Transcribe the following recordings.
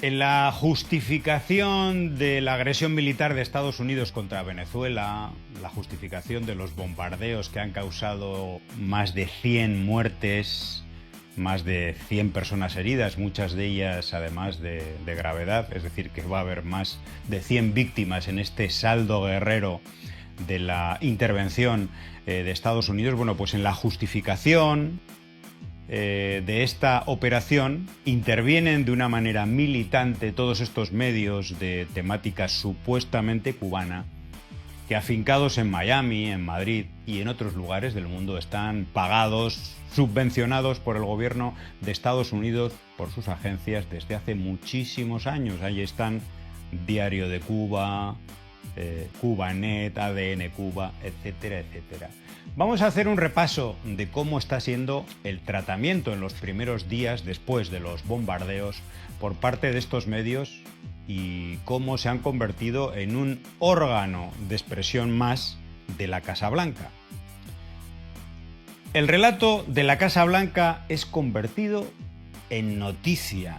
En la justificación de la agresión militar de Estados Unidos contra Venezuela, la justificación de los bombardeos que han causado más de 100 muertes, más de 100 personas heridas, muchas de ellas además de gravedad, es decir, que va a haber más de 100 víctimas en este saldo guerrero de la intervención de Estados Unidos. Bueno, pues en la justificación de esta operación intervienen de una manera militante todos estos medios de temática supuestamente cubana que, afincados en Miami, en Madrid y en otros lugares del mundo, están pagados, subvencionados por el gobierno de Estados Unidos, por sus agencias, desde hace muchísimos años. Ahí están Diario de Cuba, Cubanet, ADN Cuba, etcétera, etcétera. Vamos a hacer un repaso de cómo está siendo el tratamiento en los primeros días después de los bombardeos por parte de estos medios y cómo se han convertido en un órgano de expresión más de la Casa Blanca. El relato de la Casa Blanca es convertido en noticia.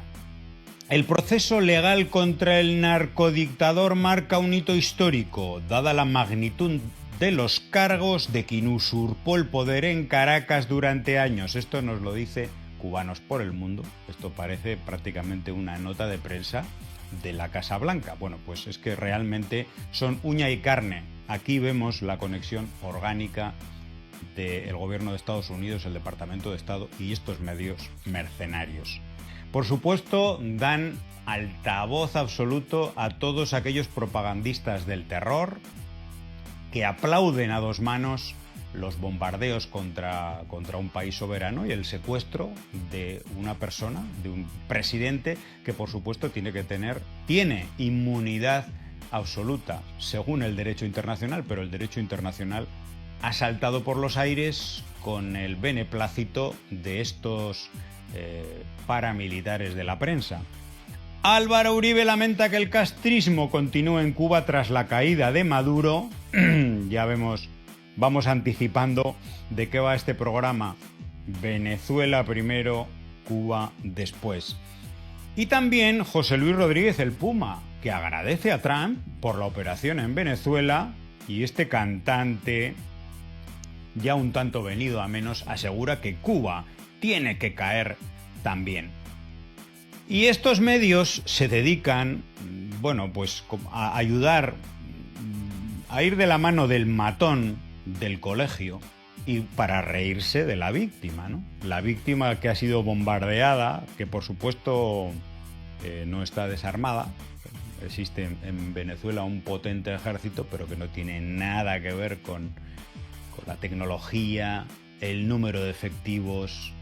El proceso legal contra el narcodictador marca un hito histórico, dada la magnitud de los cargos de quien usurpó el poder en Caracas durante años. Esto nos lo dice Cubanos por el Mundo. Esto parece prácticamente una nota de prensa de la Casa Blanca. Bueno, pues es que realmente son uña y carne. Aquí vemos la conexión orgánica del gobierno de Estados Unidos, el Departamento de Estado y estos medios mercenarios. Por supuesto, dan altavoz absoluto a todos aquellos propagandistas del terror que aplauden a dos manos los bombardeos contra un país soberano y el secuestro de una persona, de un presidente que, por supuesto, tiene inmunidad absoluta según el derecho internacional, pero el derecho internacional ha saltado por los aires con el beneplácito de estos paramilitares de la prensa. Álvaro Uribe lamenta que el castrismo continúe en Cuba tras la caída de Maduro. Ya vamos anticipando de qué va este programa. Venezuela primero, Cuba después. Y también José Luis Rodríguez el Puma, que agradece a Trump por la operación en Venezuela, y este cantante, ya un tanto venido a menos, asegura que Cuba tiene que caer también. Y estos medios se dedican, bueno, pues a ayudar a ir de la mano del matón del colegio y para reírse de la víctima, ¿no? La víctima que ha sido bombardeada, que por supuesto no está desarmada. Existe en Venezuela un potente ejército, pero que no tiene nada que ver con la tecnología, el número de efectivos,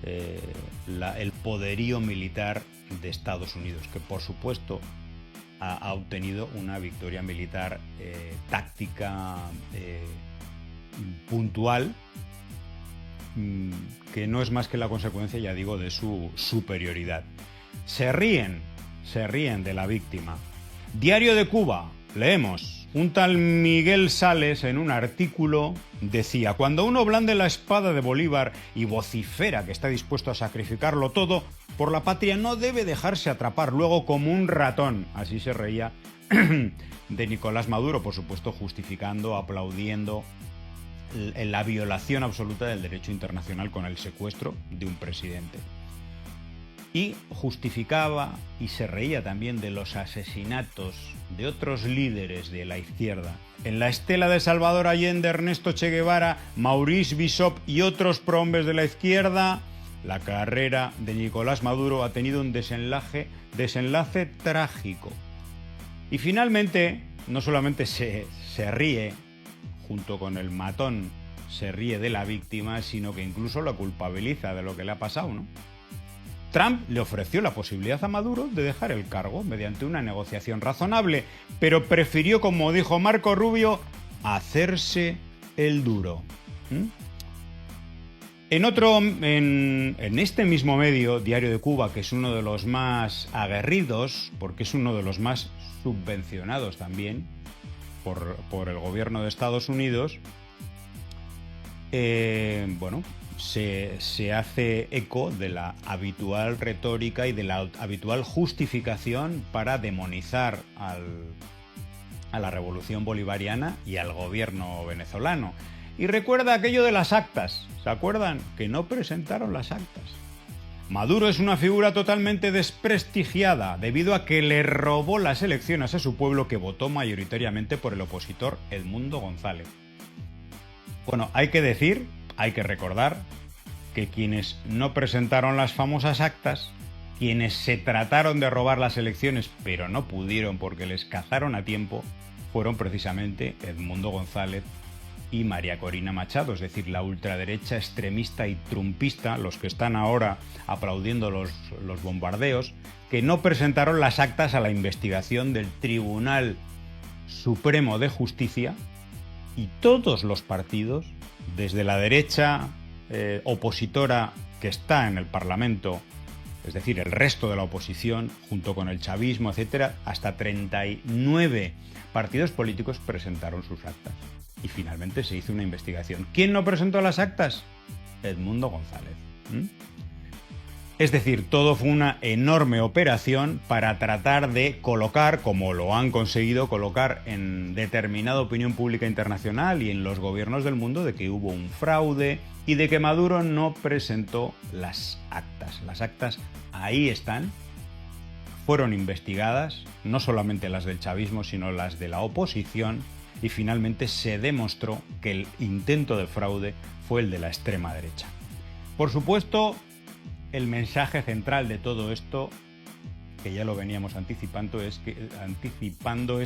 el poderío militar de Estados Unidos, que por supuesto ha obtenido una victoria militar táctica puntual, que no es más que la consecuencia, ya digo, de su superioridad. Se ríen de la víctima. Diario de Cuba, leemos. Un tal Miguel Sales, en un artículo, decía: cuando uno blande la espada de Bolívar y vocifera que está dispuesto a sacrificarlo todo por la patria, no debe dejarse atrapar luego como un ratón. Así se reía de Nicolás Maduro, por supuesto justificando, aplaudiendo la violación absoluta del derecho internacional con el secuestro de un presidente. Y justificaba y se reía también de los asesinatos de otros líderes de la izquierda. En la estela de Salvador Allende, Ernesto Che Guevara, Maurice Bishop y otros prohombres de la izquierda, la carrera de Nicolás Maduro ha tenido un desenlace trágico. Y finalmente, no solamente se ríe, junto con el matón, se ríe de la víctima, sino que incluso lo culpabiliza de lo que le ha pasado, ¿no? Trump le ofreció la posibilidad a Maduro de dejar el cargo mediante una negociación razonable, pero prefirió, como dijo Marco Rubio, hacerse el duro. En este mismo medio, Diario de Cuba, que es uno de los más aguerridos, porque es uno de los más subvencionados también por el gobierno de Estados Unidos, se hace eco de la habitual retórica y de la habitual justificación para demonizar a la revolución bolivariana y al gobierno venezolano. Y recuerda aquello de las actas, ¿se acuerdan? Que no presentaron las actas. Maduro es una figura totalmente desprestigiada debido a que le robó las elecciones a su pueblo, que votó mayoritariamente por el opositor Edmundo González. Bueno, hay que recordar que quienes no presentaron las famosas actas, quienes se trataron de robar las elecciones pero no pudieron porque les cazaron a tiempo, fueron precisamente Edmundo González y María Corina Machado, es decir, la ultraderecha extremista y trumpista, los que están ahora aplaudiendo los bombardeos, que no presentaron las actas a la investigación del Tribunal Supremo de Justicia, y todos los partidos, desde la derecha opositora que está en el Parlamento, es decir, el resto de la oposición, junto con el chavismo, etcétera, hasta 39 partidos políticos presentaron sus actas. Y finalmente se hizo una investigación. ¿Quién no presentó las actas? Edmundo González. Es decir, todo fue una enorme operación para tratar de colocar, como lo han conseguido colocar en determinada opinión pública internacional y en los gobiernos del mundo, de que hubo un fraude y de que Maduro no presentó las actas. Las actas ahí están, fueron investigadas, no solamente las del chavismo, sino las de la oposición, y finalmente se demostró que el intento de fraude fue el de la extrema derecha. Por supuesto, el mensaje central de todo esto, que ya lo veníamos anticipando, es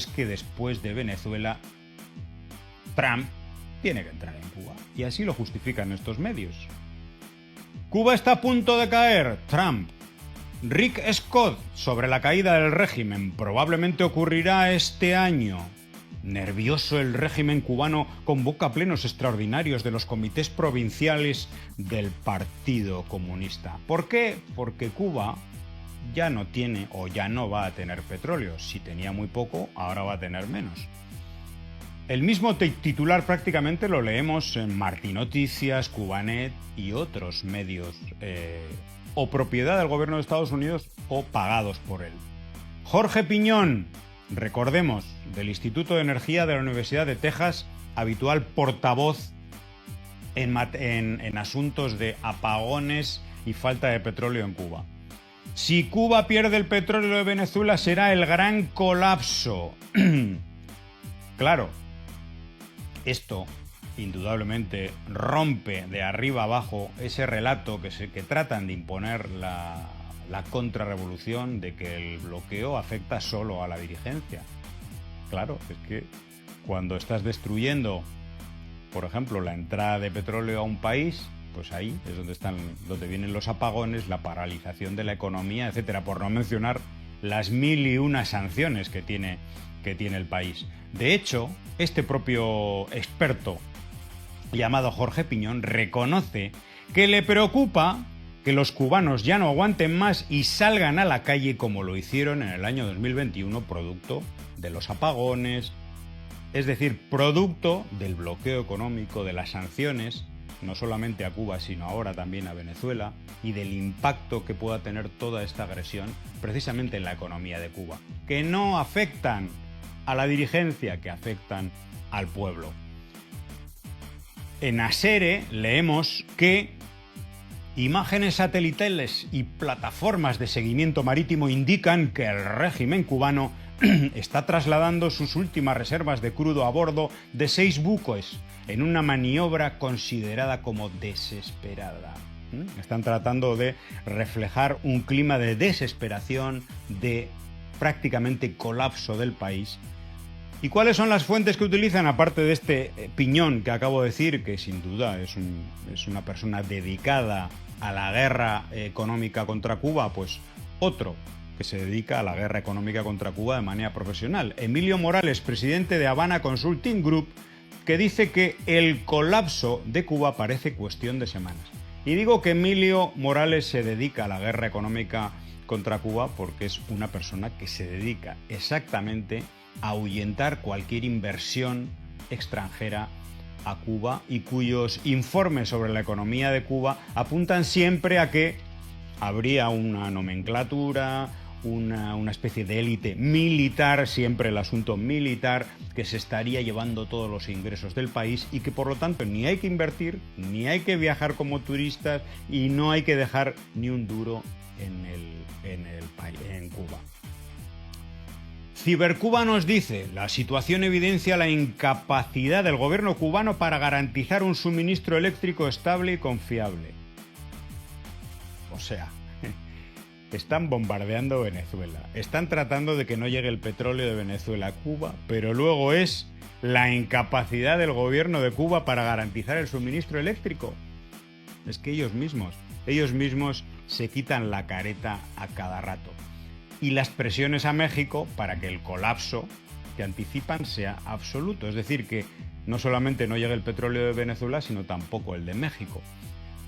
que después de Venezuela, Trump tiene que entrar en Cuba. Y así lo justifican estos medios. Cuba está a punto de caer. Trump. Rick Scott sobre la caída del régimen. Probablemente ocurrirá este año. Nervioso, el régimen cubano convoca plenos extraordinarios de los comités provinciales del Partido Comunista. ¿Por qué? Porque Cuba ya no tiene o ya no va a tener petróleo. Si tenía muy poco, ahora va a tener menos. El mismo titular prácticamente lo leemos en Martí Noticias, Cubanet y otros medios o propiedad del gobierno de Estados Unidos o pagados por él. Jorge Piñón, recordemos, del Instituto de Energía de la Universidad de Texas, habitual portavoz en asuntos de apagones y falta de petróleo en Cuba. Si Cuba pierde el petróleo de Venezuela, será el gran colapso. Claro, esto indudablemente rompe de arriba abajo ese relato que tratan de imponer la contrarrevolución, de que el bloqueo afecta solo a la dirigencia. Claro, es que cuando estás destruyendo, por ejemplo, la entrada de petróleo a un país, pues ahí es donde vienen los apagones, la paralización de la economía, etcétera, por no mencionar las 1001 sanciones que tiene el país. De hecho, este propio experto llamado Jorge Piñón reconoce que le preocupa que los cubanos ya no aguanten más y salgan a la calle como lo hicieron en el año 2021, producto de los apagones, es decir, producto del bloqueo económico, de las sanciones, no solamente a Cuba, sino ahora también a Venezuela, y del impacto que pueda tener toda esta agresión precisamente en la economía de Cuba, que no afectan a la dirigencia, que afectan al pueblo. En ASERE leemos que imágenes satelitales y plataformas de seguimiento marítimo indican que el régimen cubano está trasladando sus últimas reservas de crudo a bordo de 6 buques en una maniobra considerada como desesperada. Están tratando de reflejar un clima de desesperación, de prácticamente colapso del país. ¿Y cuáles son las fuentes que utilizan, aparte de este Piñón que acabo de decir, que sin duda es una persona dedicada a la guerra económica contra Cuba? Pues otro que se dedica a la guerra económica contra Cuba de manera profesional. Emilio Morales, presidente de Habana Consulting Group, que dice que el colapso de Cuba parece cuestión de semanas. Y digo que Emilio Morales se dedica a la guerra económica contra Cuba porque es una persona que se dedica exactamente a ahuyentar cualquier inversión extranjera a Cuba y cuyos informes sobre la economía de Cuba apuntan siempre a que habría una nomenclatura, una especie de élite militar, siempre el asunto militar, que se estaría llevando todos los ingresos del país y que por lo tanto ni hay que invertir, ni hay que viajar como turistas y no hay que dejar ni un duro en Cuba. Cibercuba nos dice: la situación evidencia la incapacidad del gobierno cubano para garantizar un suministro eléctrico estable y confiable. O sea, están bombardeando Venezuela, están tratando de que no llegue el petróleo de Venezuela a Cuba, pero luego es la incapacidad del gobierno de Cuba para garantizar el suministro eléctrico. Es que ellos mismos se quitan la careta a cada rato. Y las presiones a México para que el colapso que anticipan sea absoluto. Es decir, que no solamente no llegue el petróleo de Venezuela, sino tampoco el de México.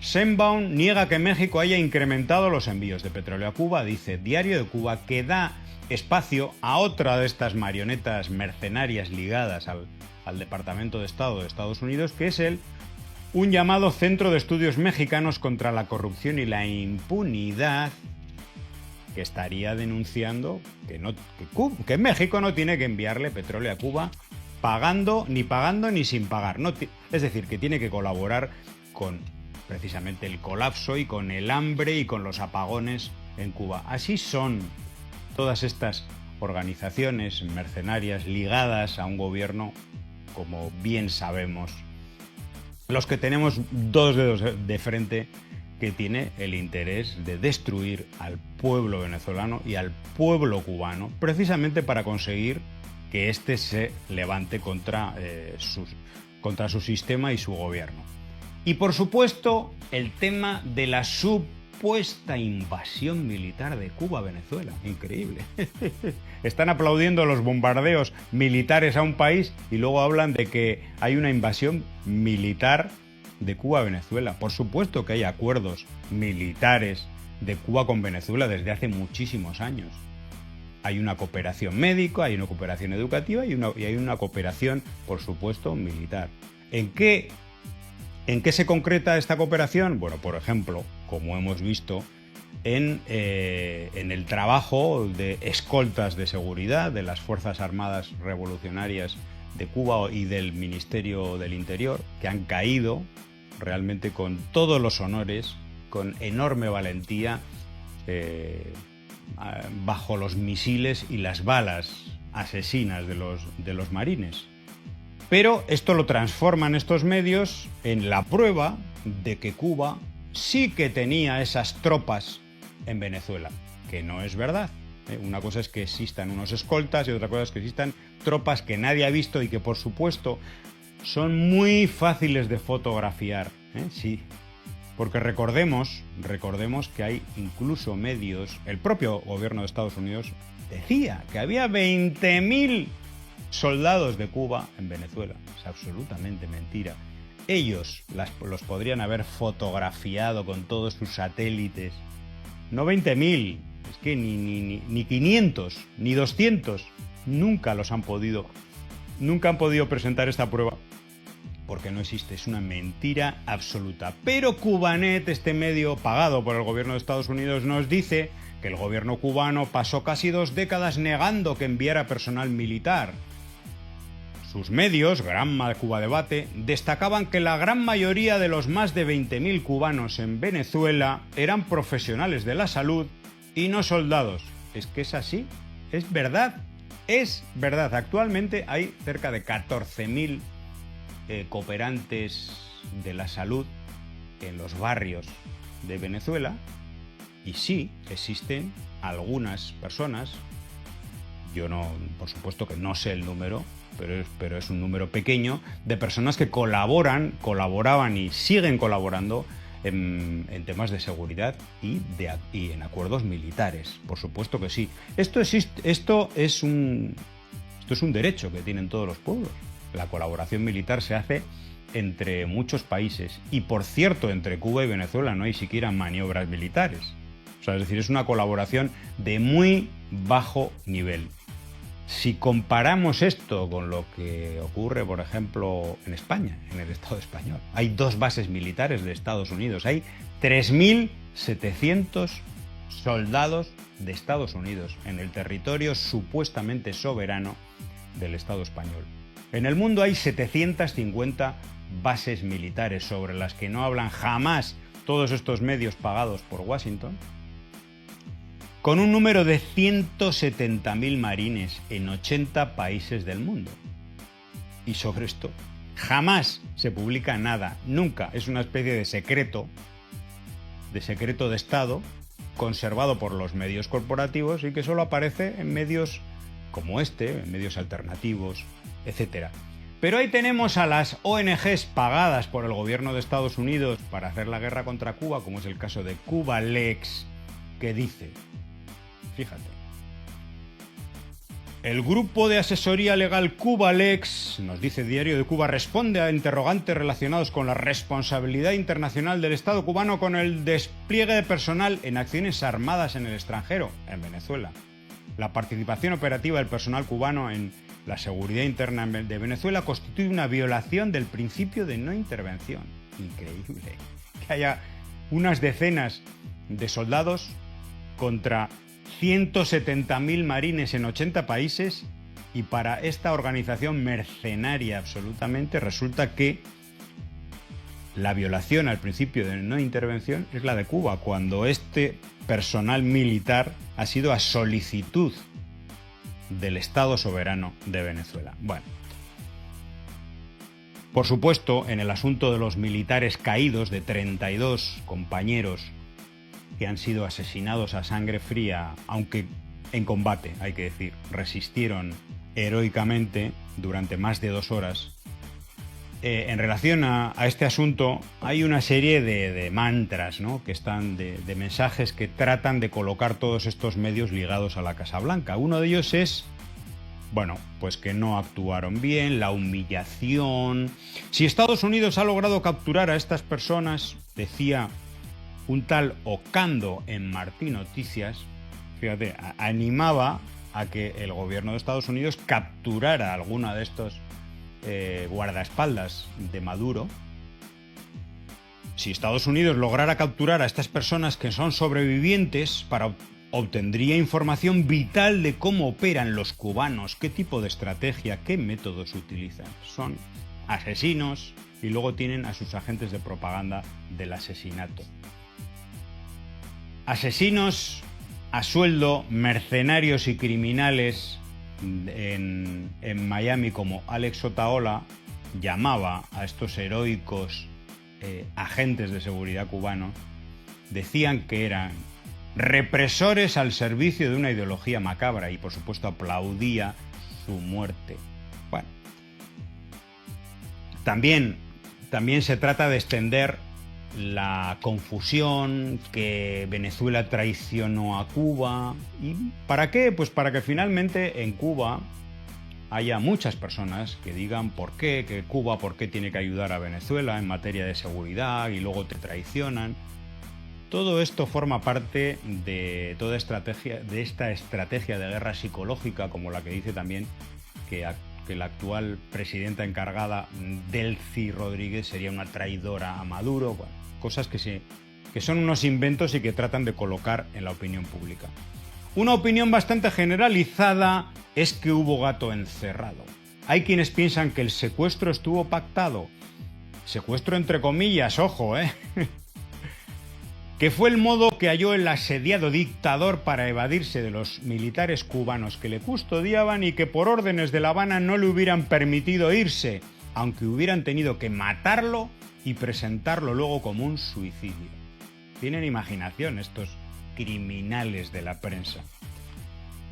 Sheinbaum niega que México haya incrementado los envíos de petróleo a Cuba. Dice Diario de Cuba que da espacio a otra de estas marionetas mercenarias ligadas al Departamento de Estado de Estados Unidos, que es un llamado Centro de Estudios Mexicanos contra la Corrupción y la Impunidad, que estaría denunciando que México no tiene que enviarle petróleo a Cuba pagando ni sin pagar. Es decir, que tiene que colaborar con precisamente el colapso y con el hambre y con los apagones en Cuba. Así son todas estas organizaciones mercenarias ligadas a un gobierno, como bien sabemos, los que tenemos dos dedos de frente, que tiene el interés de destruir al pueblo venezolano y al pueblo cubano, precisamente para conseguir que éste se levante contra su sistema y su gobierno. Y por supuesto, el tema de la supuesta invasión militar de Cuba a Venezuela. Increíble. Están aplaudiendo los bombardeos militares a un país y luego hablan de que hay una invasión militar de Cuba a Venezuela. Por supuesto que hay acuerdos militares de Cuba con Venezuela desde hace muchísimos años. Hay una cooperación médica, hay una cooperación educativa y hay una cooperación, por supuesto, militar. ¿En qué se concreta esta cooperación? Bueno, por ejemplo, como hemos visto, en el trabajo de escoltas de seguridad de las Fuerzas Armadas Revolucionarias de Cuba y del Ministerio del Interior, que han caído realmente con todos los honores, con enorme valentía, bajo los misiles y las balas asesinas de los marines. Pero esto lo transforman estos medios en la prueba de que Cuba sí que tenía esas tropas en Venezuela, que no es verdad. Una cosa es que existan unos escoltas y otra cosa es que existan tropas que nadie ha visto y que, por supuesto, son muy fáciles de fotografiar. Sí, porque recordemos que hay incluso medios, el propio gobierno de Estados Unidos decía que había 20.000 soldados de Cuba en Venezuela. Es absolutamente mentira. Ellos los podrían haber fotografiado con todos sus satélites. No 20.000, es que ni 500, ni 200, nunca han podido presentar esta prueba, porque no existe, es una mentira absoluta. Pero Cubanet, este medio pagado por el gobierno de Estados Unidos, nos dice que el gobierno cubano pasó casi 2 décadas negando que enviara personal militar. Sus medios, Granma Cuba Debate, destacaban que la gran mayoría de los más de 20.000 cubanos en Venezuela eran profesionales de la salud y no soldados. Es que es así, es verdad. Actualmente hay cerca de 14.000 cooperantes de la salud en los barrios de Venezuela y sí, existen algunas personas, yo no, por supuesto que no sé el número, pero es un número pequeño de personas que colaboraban y siguen colaborando en temas de seguridad y en acuerdos militares. Por supuesto que sí. Esto es un derecho que tienen todos los pueblos. La colaboración militar se hace entre muchos países y, por cierto, entre Cuba y Venezuela no hay siquiera maniobras militares. O sea, es decir, es una colaboración de muy bajo nivel. Si comparamos esto con lo que ocurre, por ejemplo, en España, en el Estado español, hay 2 bases militares de Estados Unidos, hay 3.700 soldados de Estados Unidos en el territorio supuestamente soberano del Estado español. En el mundo hay 750 bases militares sobre las que no hablan jamás todos estos medios pagados por Washington, con un número de 170.000 marines en 80 países del mundo. Y sobre esto jamás se publica nada, nunca. Es una especie de secreto de Estado, conservado por los medios corporativos y que solo aparece en medios como en medios alternativos, etc. Pero ahí tenemos a las ONGs pagadas por el gobierno de Estados Unidos para hacer la guerra contra Cuba, como es el caso de Cuba Leaks, que dice, fíjate, el grupo de asesoría legal Cuba Leaks, nos dice Diario de Cuba, responde a interrogantes relacionados con la responsabilidad internacional del Estado cubano con el despliegue de personal en acciones armadas en el extranjero, en Venezuela. La participación operativa del personal cubano en la seguridad interna de Venezuela constituye una violación del principio de no intervención. Increíble que haya unas decenas de soldados contra 170.000 marines en 80 países y para esta organización mercenaria absolutamente resulta que la violación al principio de no intervención es la de Cuba, cuando este personal militar ha sido a solicitud del Estado soberano de Venezuela. Bueno, por supuesto, en el asunto de los militares caídos, de 32 compañeros que han sido asesinados a sangre fría, aunque en combate, hay que decir, resistieron heroicamente durante más de 2 horas. En relación a este asunto, hay una serie de mantras, ¿no?, que están de mensajes que tratan de colocar todos estos medios ligados a la Casa Blanca. Uno de ellos es, bueno, pues que no actuaron bien, la humillación. Si Estados Unidos ha logrado capturar a estas personas, decía un tal Ocando en Martí Noticias, fíjate, animaba a que el gobierno de Estados Unidos capturara a alguna de estos guardaespaldas de Maduro. Si Estados Unidos lograra capturar a estas personas que son sobrevivientes, obtendría información vital de cómo operan los cubanos, qué tipo de estrategia, qué métodos utilizan. Son asesinos y luego tienen a sus agentes de propaganda del asesinato. Asesinos a sueldo, mercenarios y criminales. En Miami, como Alex Otaola llamaba a estos heroicos agentes de seguridad cubanos, decían que eran represores al servicio de una ideología macabra y por supuesto aplaudía su muerte. Bueno, también se trata de extender la confusión, que Venezuela traicionó a Cuba. ¿Y para qué? Pues para que finalmente en Cuba haya muchas personas que digan por qué, que Cuba por qué tiene que ayudar a Venezuela en materia de seguridad y luego te traicionan. Todo esto forma parte de toda esta estrategia de guerra psicológica, como la que dice también que la actual presidenta encargada, Delcy Rodríguez, sería una traidora a Maduro. Bueno, cosas que son unos inventos y que tratan de colocar en la opinión pública. Una opinión bastante generalizada es que hubo gato encerrado. Hay quienes piensan que el secuestro estuvo pactado. Secuestro entre comillas, ojo, que fue el modo que halló el asediado dictador para evadirse de los militares cubanos que le custodiaban y que por órdenes de La Habana no le hubieran permitido irse, aunque hubieran tenido que matarlo y presentarlo luego como un suicidio. Tienen imaginación estos criminales de la prensa.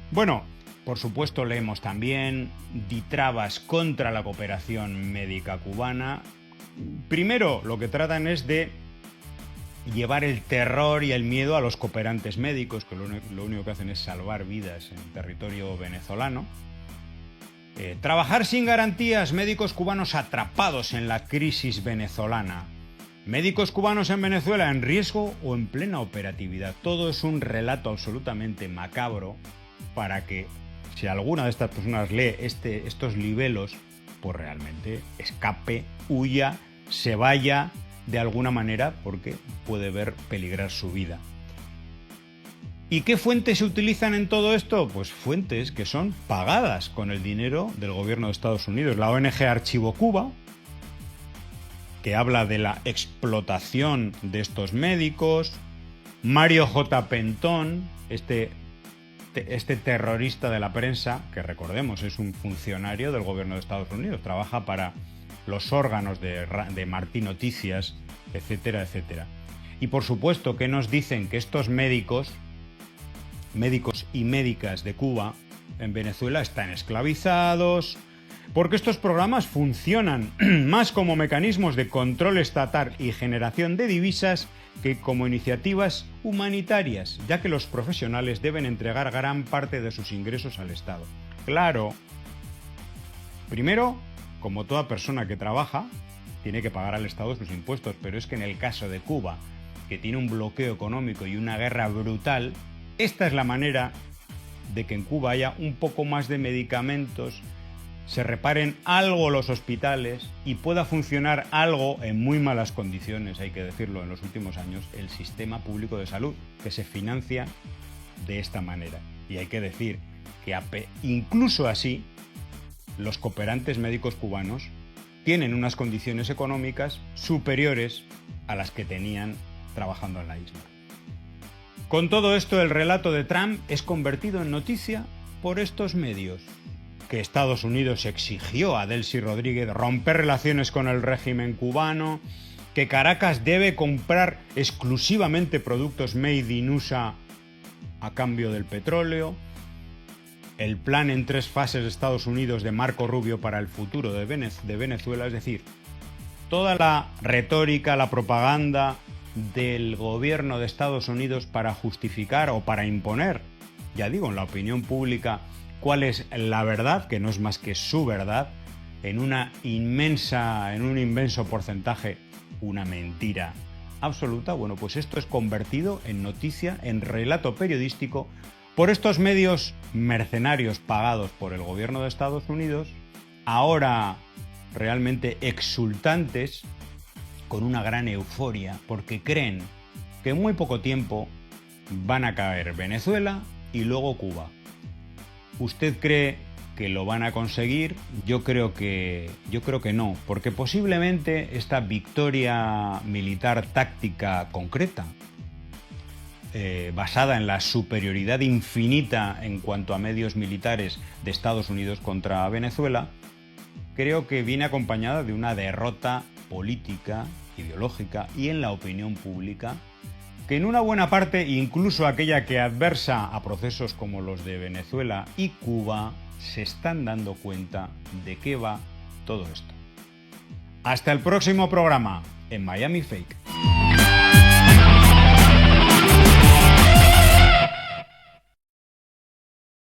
Bueno, por supuesto leemos también ditrabas contra la cooperación médica cubana. Primero, lo que tratan es de llevar el terror y el miedo a los cooperantes médicos, que lo único que hacen es salvar vidas en territorio venezolano. Trabajar sin garantías, médicos cubanos atrapados en la crisis venezolana. Médicos cubanos en Venezuela en riesgo o en plena operatividad. Todo es un relato absolutamente macabro para que si alguna de estas personas lee estos libelos, pues realmente escape, huya, se vaya de alguna manera porque puede ver peligrar su vida. ¿Y qué fuentes se utilizan en todo esto? Pues fuentes que son pagadas con el dinero del gobierno de Estados Unidos. La ONG Archivo Cuba, que habla de la explotación de estos médicos. Mario J. Pentón, este terrorista de la prensa, que recordemos es un funcionario del gobierno de Estados Unidos, trabaja para los órganos de Martí Noticias, etcétera, etcétera. Y por supuesto que nos dicen que estos médicos y médicas de Cuba en Venezuela están esclavizados, porque estos programas funcionan más como mecanismos de control estatal y generación de divisas que como iniciativas humanitarias, ya que los profesionales deben entregar gran parte de sus ingresos al Estado. Claro, primero, como toda persona que trabaja, tiene que pagar al Estado sus impuestos, pero es que en el caso de Cuba, que tiene un bloqueo económico y una guerra brutal, esta es la manera de que en Cuba haya un poco más de medicamentos, se reparen algo los hospitales y pueda funcionar algo en muy malas condiciones, hay que decirlo, en los últimos años, el sistema público de salud, que se financia de esta manera. Y hay que decir que incluso así, los cooperantes médicos cubanos tienen unas condiciones económicas superiores a las que tenían trabajando en la isla. Con todo esto, el relato de Trump es convertido en noticia por estos medios. Que Estados Unidos exigió a Delcy Rodríguez romper relaciones con el régimen cubano, que Caracas debe comprar exclusivamente productos made in USA a cambio del petróleo, el plan en 3 fases de Estados Unidos de Marco Rubio para el futuro de Venezuela, es decir, toda la retórica, la propaganda del gobierno de Estados Unidos para justificar o para imponer, ya digo, en la opinión pública, cuál es la verdad, que no es más que su verdad, en un inmenso porcentaje, una mentira absoluta. Bueno, pues esto es convertido en noticia, en relato periodístico, por estos medios mercenarios pagados por el gobierno de Estados Unidos, ahora realmente exultantes, con una gran euforia, porque creen que en muy poco tiempo van a caer Venezuela y luego Cuba. ¿Usted cree que lo van a conseguir? Yo creo que no, porque posiblemente esta victoria militar táctica concreta, basada en la superioridad infinita en cuanto a medios militares de Estados Unidos contra Venezuela, creo que viene acompañada de una derrota política, ideológica y en la opinión pública, que en una buena parte, incluso aquella que adversa a procesos como los de Venezuela y Cuba, se están dando cuenta de qué va todo esto. Hasta el próximo programa en Miami Fake.